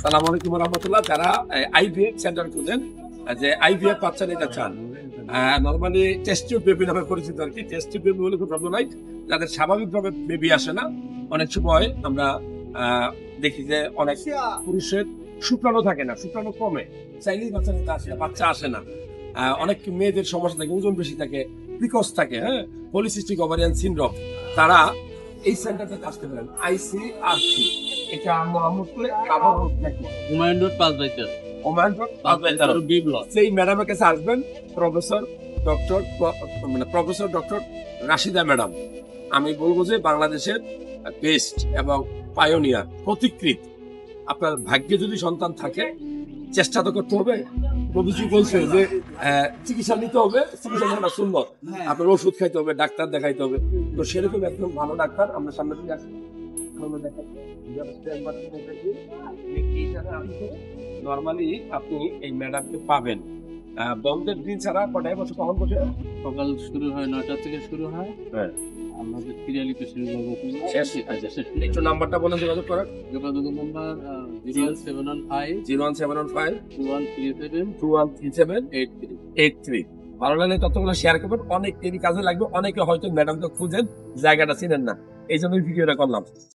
আসসালামু আলাইকুম রহমতুল্লাহ। যারা আইভিএফ সেন্টার খুঁজেন, যে আইভিএফ বাচ্চা নিতে চান, নর্মালি টেস্ট টিউব বেবি নামে পরিচিত আর কি। টেস্ট টিউব বেবি বলে কোনো প্রবলেম নাই, যাদের স্বাভাবিকভাবে বেবি আসে না। অনেক সময় আমরা দেখি যে অনেক পুরুষের শুক্রাণু থাকে না, শুক্রাণু কমে, চাইলেই বাচ্চা নিতে আসে, বাচ্চা আসে না। অনেক মেয়েদের সমস্যা থাকে, ওজন বেশি থাকে, পিকস থাকে, হ্যাঁ, পলিসিস্টিক ওভারিয়ান সিনড্রোম। তারা এই সেন্টারটা আসতে পারেন, ICRC। এটা মোহাম্মদপুরে কাভার রোড থাকে, Humayun road 5/4 Humayun road 5/4 B block. সেই ম্যাডামের কাছে আসবেন, প্রফেসর ডক্টর রাশিদা ম্যাডাম। আমি বলবো যে বাংলাদেশের বেস্ট এবং পায়োনিয়ার, পথিকৃৎ। আপনার ভাগ্যে যদি সন্তান থাকে, চেষ্টা তো করতে হবে। প্রভুজি বলছে যে চিকিৎসা নিতে হবে, চিকিৎসা নেওয়া সুন্দর, আপনার ওষুধ খাইতে হবে, ডাক্তার দেখাইতে হবে। তো সেরকম একদম ভালো ডাক্তার আমরা সামনে থেকে আসি, নর্মালি আপনি এই ম্যাডামকে পাবেন। বন্ধের দিন ছাড়া কটায় বছর কখন বসে? সকাল শুরু হয় 9টা থেকে শুরু হয়। হ্যাঁ, আমাদের সিরিয়ালি পেশেন্ট শেষ। একটু নাম্বারটা বলেন যোগাযোগ করার। যোগাযোগের নাম্বার 01715 01715 2137 2137 83। 83। ভালো লাগলে ততগুলো শেয়ার করবেন, অনেক কাজে লাগবে। অনেকে হয়তো ম্যাডামকে খুঁজেন, জায়গাটা চিনেন না, এই জন্য ভিডিওটা করলাম।